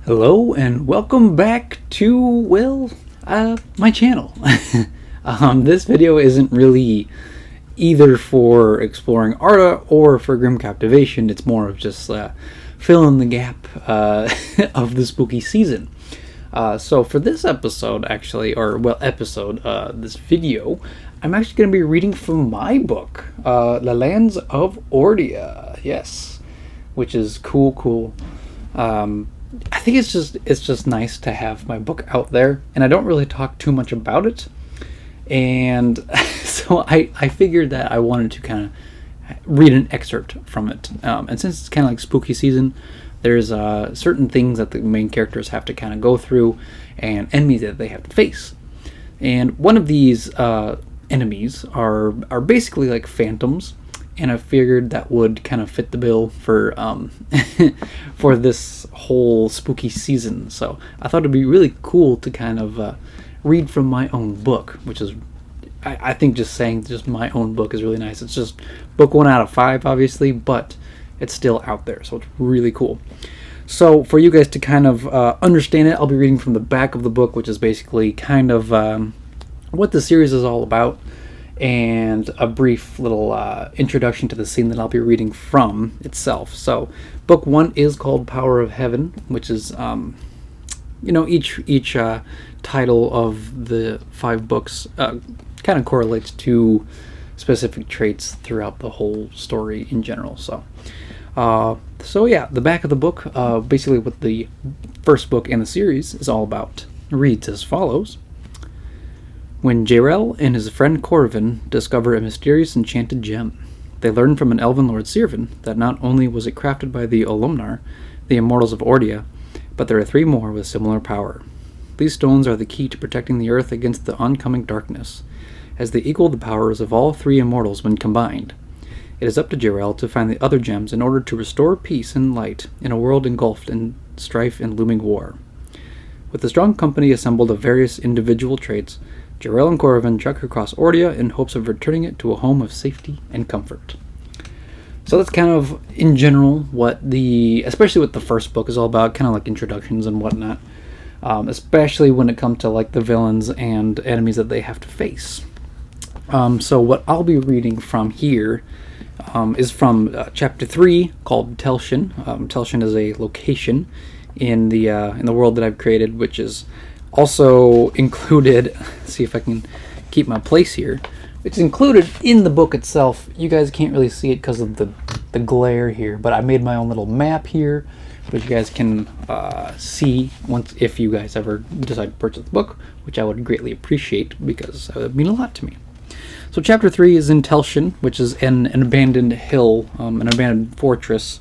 Hello and welcome back to, my channel. This video isn't really either for exploring Arda or for Grim Captivation. It's more of just filling the gap of the spooky season. So for this episode, this video, I'm actually going to be reading from my book, The Lands of Ordia. Yes, which is cool. I think it's just nice to have my book out there, and I don't really talk too much about it. And so I figured that I wanted to kind of read an excerpt from it. And since it's kind of like spooky season, there's certain things that the main characters have to kind of go through and enemies that they have to face. And one of these enemies are basically like phantoms. And I figured that would kind of fit the bill for for this whole spooky season. So I thought it'd be really cool to kind of read from my own book, which is, I think just saying just my own book is really nice. It's just book 1 out of 5, obviously, but it's still out there, so it's really cool. So for you guys to kind of understand it, I'll be reading from the back of the book, which is basically kind of what the series is all about, and a brief little introduction to the scene that I'll be reading from itself. So book 1 is called Power of Heaven, which is each title of the 5 books kind of correlates to specific traits throughout the whole story in general. So yeah, the back of the book, basically what the first book in the series is all about, reads as follows. When Jarel and his friend Corvin discover a mysterious enchanted gem, they learn from an elven lord Sirvin that not only was it crafted by the Olumnar, the immortals of Ordia, but there are 3 more with similar power. These stones are the key to protecting the earth against the oncoming darkness, as they equal the powers of all 3 immortals when combined. It is up to Jarel to find the other gems in order to restore peace and light in a world engulfed in strife and looming war. With a strong company assembled of various individual traits, Jarel and Corvin trek across Ordia in hopes of returning it to a home of safety and comfort. So that's kind of, in general, especially what the first book is all about, kind of like introductions and whatnot, especially when it comes to like the villains and enemies that they have to face. So what I'll be reading from here is from chapter 3, called Telshin. Telshin is a location in the world that I've created, which is also included, see if I can keep my place here, it's included in the book itself. You guys can't really see it because of the glare here, but I made my own little map here, which you guys can see if you guys ever decide to purchase the book, which I would greatly appreciate because that would mean a lot to me. So chapter 3 is in Telshin, which is an abandoned hill, an abandoned fortress,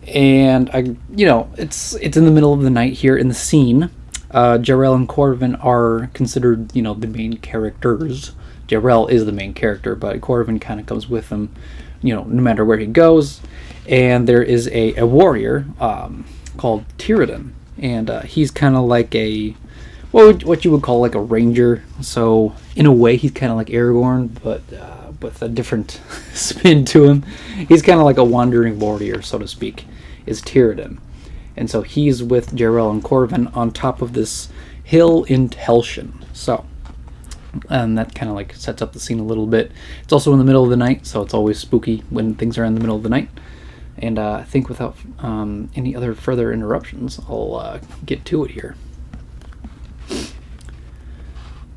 and it's in the middle of the night here in the scene. Jarel and Corvin are considered, the main characters. Jarel is the main character, but Corvin kind of comes with him, no matter where he goes. And there is a warrior called Tyrden, and he's kind of like what you would call like a ranger. So in a way, he's kind of like Aragorn, but with a different spin to him. He's kind of like a wandering warrior, so to speak, is Tyrden. And so he's with Jarel and Corvin on top of this hill in Telshin. So, and that kind of like sets up the scene a little bit. It's also in the middle of the night, so it's always spooky when things are in the middle of the night. And I think without any other further interruptions, I'll get to it here.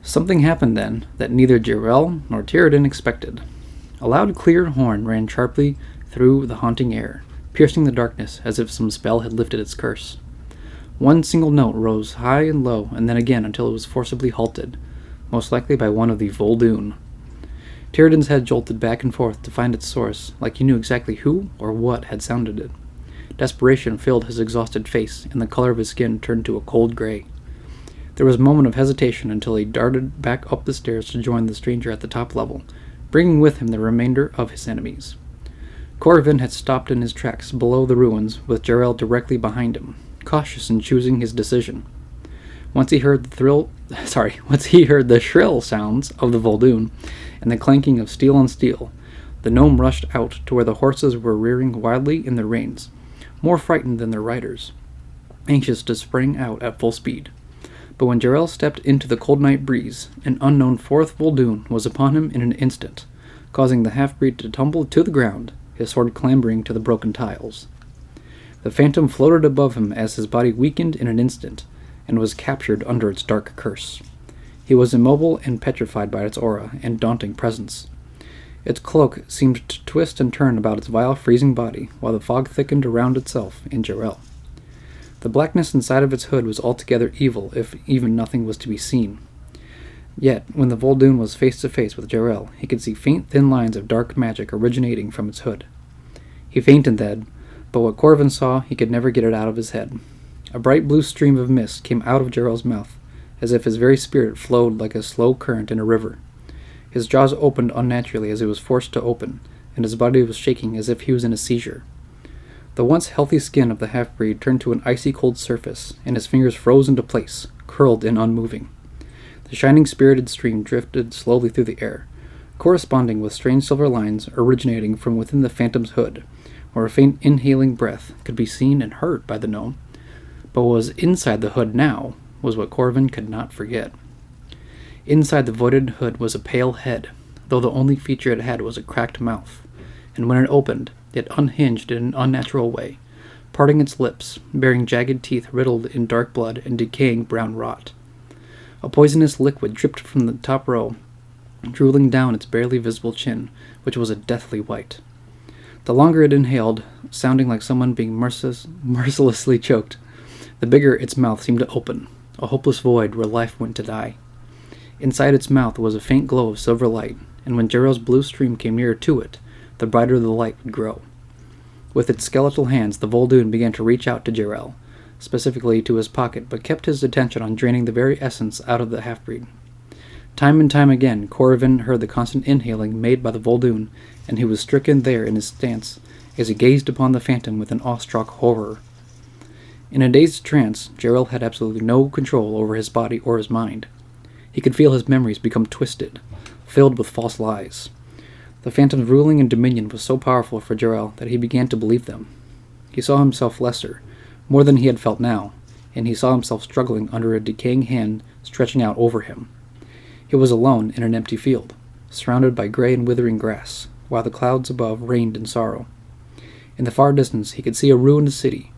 Something happened then that neither Jarel nor Tyrden expected. A loud, clear horn ran sharply through the haunting air, piercing the darkness as if some spell had lifted its curse. One single note rose high and low, and then again until it was forcibly halted, most likely by one of the Duun. Tyrden's head jolted back and forth to find its source, like he knew exactly who or what had sounded it. Desperation filled his exhausted face, and the color of his skin turned to a cold gray. There was a moment of hesitation until he darted back up the stairs to join the stranger at the top level, bringing with him the remainder of his enemies. Corvin had stopped in his tracks below the ruins, with Jarel directly behind him, cautious in choosing his decision. Once he heard the shrill sounds of the Duun and the clanking of steel on steel, the gnome rushed out to where the horses were rearing wildly in their reins, more frightened than their riders. anxious to spring out at full speed. But when Jarrell stepped into the cold night breeze, an unknown fourth Voldoon was upon him in an instant, causing the half-breed to tumble to the ground, his sword clambering to the broken tiles. The phantom floated above him as his body weakened in an instant, and was captured under its dark curse. He was immobile and petrified by its aura and daunting presence. Its cloak seemed to twist and turn about its vile, freezing body, while the fog thickened around itself and Jarrell. The blackness inside of its hood was altogether evil, if even nothing was to be seen. Yet, when the Voldoon was face to face with Jarrell, he could see faint, thin lines of dark magic originating from its hood. He fainted then, but what Corvin saw, he could never get it out of his head. A bright blue stream of mist came out of Jarrell's mouth, as if his very spirit flowed like a slow current in a river. His jaws opened unnaturally as he was forced to open, and his body was shaking as if he was in a seizure. The once healthy skin of the half-breed turned to an icy cold surface, and his fingers froze into place, curled and unmoving. The shining spirited stream drifted slowly through the air, corresponding with strange silver lines originating from within the phantom's hood, where a faint inhaling breath could be seen and heard by the gnome. But what was inside the hood now was what Corvin could not forget. Inside the voided hood was a pale head, though the only feature it had was a cracked mouth, and when it opened, it unhinged in an unnatural way, parting its lips, bearing jagged teeth riddled in dark blood and decaying brown rot. A poisonous liquid dripped from the top row, drooling down its barely visible chin, which was a deathly white. The longer it inhaled, sounding like someone being mercilessly choked, the bigger its mouth seemed to open, a hopeless void where life went to die. Inside its mouth was a faint glow of silver light, and when Jarrell's blue stream came nearer to it, the brighter the light would grow. With its skeletal hands, the Voldoon began to reach out to Jarrell, specifically to his pocket, but kept his attention on draining the very essence out of the half-breed. Time and time again, Corvin heard the constant inhaling made by the Voldoon, and he was stricken there in his stance, as he gazed upon the phantom with an awestruck horror. In a dazed trance, Jarrell had absolutely no control over his body or his mind. He could feel his memories become twisted, filled with false lies. The phantom's ruling and dominion was so powerful for Jarrell that he began to believe them. He saw himself lesser, more than he had felt now, and he saw himself struggling under a decaying hand stretching out over him. He was alone in an empty field, surrounded by gray and withering grass, while the clouds above rained in sorrow. In the far distance he could see a ruined city,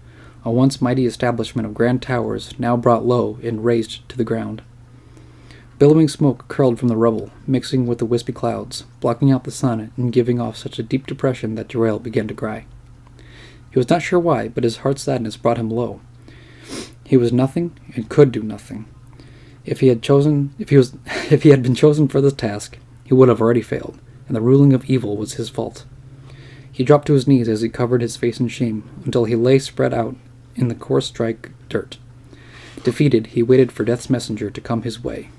a once mighty establishment of grand towers now brought low and razed to the ground. Billowing smoke curled from the rubble, mixing with the wispy clouds, blocking out the sun and giving off such a deep depression that Jarrell began to cry. He was not sure why, but his heart's sadness brought him low. He was nothing and could do nothing. If he had been chosen for this task, he would have already failed, and the ruling of evil was his fault. He dropped to his knees as he covered his face in shame, until he lay spread out in the coarse, dry dirt. Defeated, he waited for death's messenger to come his way.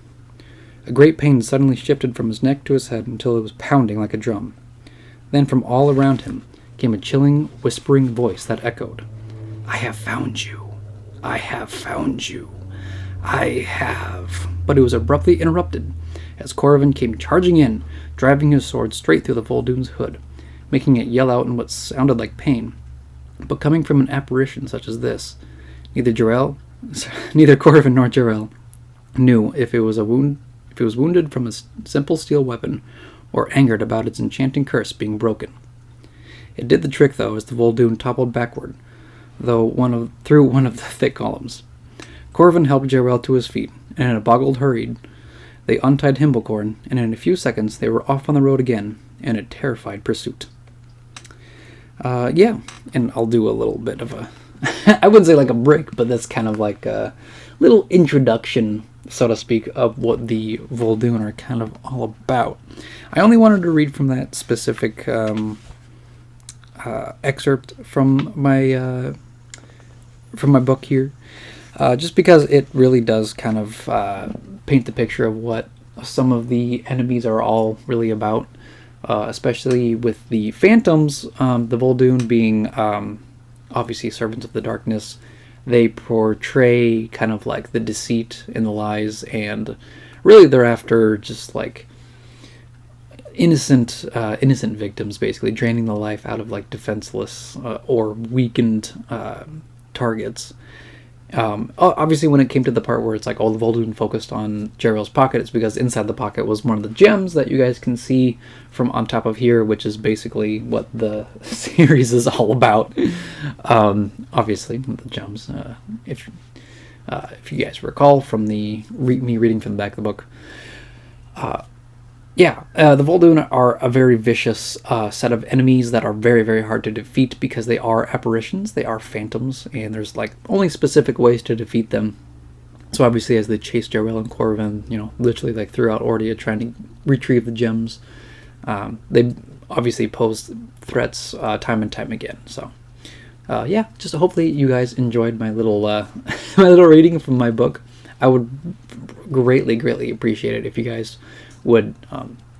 A great pain suddenly shifted from his neck to his head until it was pounding like a drum. Then from all around him came a chilling, whispering voice that echoed, "I have found you. I have found you. I have." But it was abruptly interrupted as Corvin came charging in, driving his sword straight through the Voldoon's hood, making it yell out in what sounded like pain. But coming from an apparition such as this, neither Corvin nor Jarrell knew if it was wounded from a simple steel weapon, or angered about its enchanting curse being broken. It did the trick, though, as the Voldoon toppled backward, through one of the thick columns. Corvin helped Jarrell to his feet, and in a boggled hurry, they untied Himblecorn, and in a few seconds they were off on the road again, in a terrified pursuit. And I'll do a little bit of a, I wouldn't say like a break, but that's kind of like a little introduction, so to speak, of what the Voldoon are kind of all about. I only wanted to read from that specific excerpt from my book here, just because it really does kind of paint the picture of what some of the enemies are all really about, especially with the phantoms, the Voldoon being obviously servants of the darkness. They portray kind of like the deceit and the lies, and really they're after just like innocent victims, basically draining the life out of like defenseless or weakened targets. Obviously, when it came to the part where it's like, oh, the Voldoon focused on Jeriel's pocket, it's because inside the pocket was one of the gems that you guys can see from on top of here, which is basically what the series is all about. Obviously, the gems. If you guys recall from me reading from the back of the book, the Voldoon are a very vicious set of enemies that are very, very hard to defeat because they are apparitions, they are phantoms, and there's like only specific ways to defeat them. So obviously, as they chase Jeriel and Corvin, literally like throughout Ordia trying to retrieve the gems, they obviously pose threats time and time again. So just hopefully you guys enjoyed my little my little reading from my book. I would greatly appreciate it if you guys would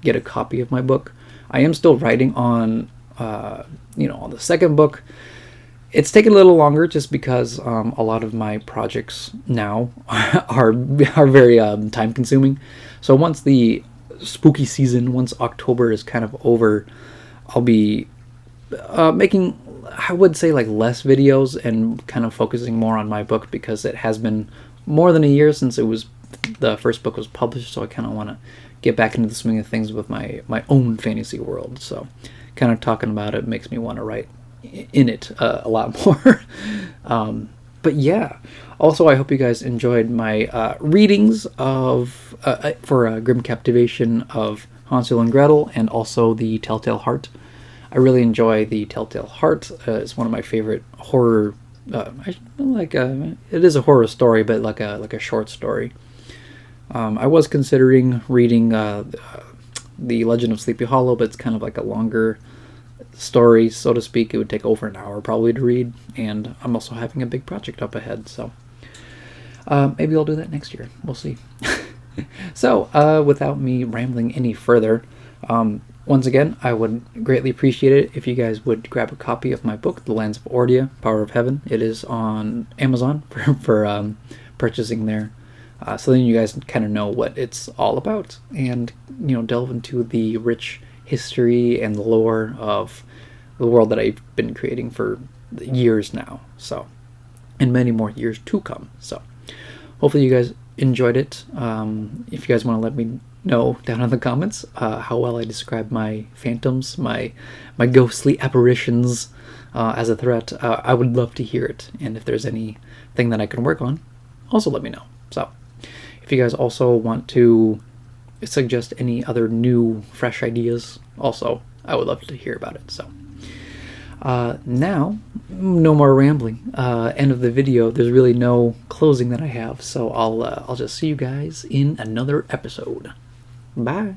get a copy of my book. I am still writing on on the second book. It's taken a little longer just because a lot of my projects now are very time consuming. So once the spooky season, once October is kind of over, I'll be making, I would say, like less videos and kind of focusing more on my book, because it has been more than a year since the first book was published, so I kind of want to get back into the swing of things with my own fantasy world. So kind of talking about it makes me want to write in it a lot more. But yeah, also I hope you guys enjoyed my readings for Grim Captivation of Hansel and Gretel, and also the Telltale Heart. I really enjoy the Telltale Heart. It's one of my favorite horror. It is a horror story, but like a short story. I was considering reading The Legend of Sleepy Hollow, but it's kind of like a longer story, so to speak. It would take over an hour probably to read, and I'm also having a big project up ahead, so maybe I'll do that next year. We'll see. So, without me rambling any further, once again, I would greatly appreciate it if you guys would grab a copy of my book, The Lands of Ordia, Power of Heaven. It is on Amazon for purchasing there. So then you guys kind of know what it's all about, and delve into the rich history and the lore of the world that I've been creating for years now. So, and many more years to come. So, hopefully you guys enjoyed it. If you guys want to let me know down in the comments how well I describe my phantoms, my ghostly apparitions as a threat, I would love to hear it. And if there's anything that I can work on, also let me know. So, if you guys also want to suggest any other new, fresh ideas, also, I would love to hear about it. So, now, no more rambling. End of the video. There's really no closing that I have, so I'll just see you guys in another episode. Bye.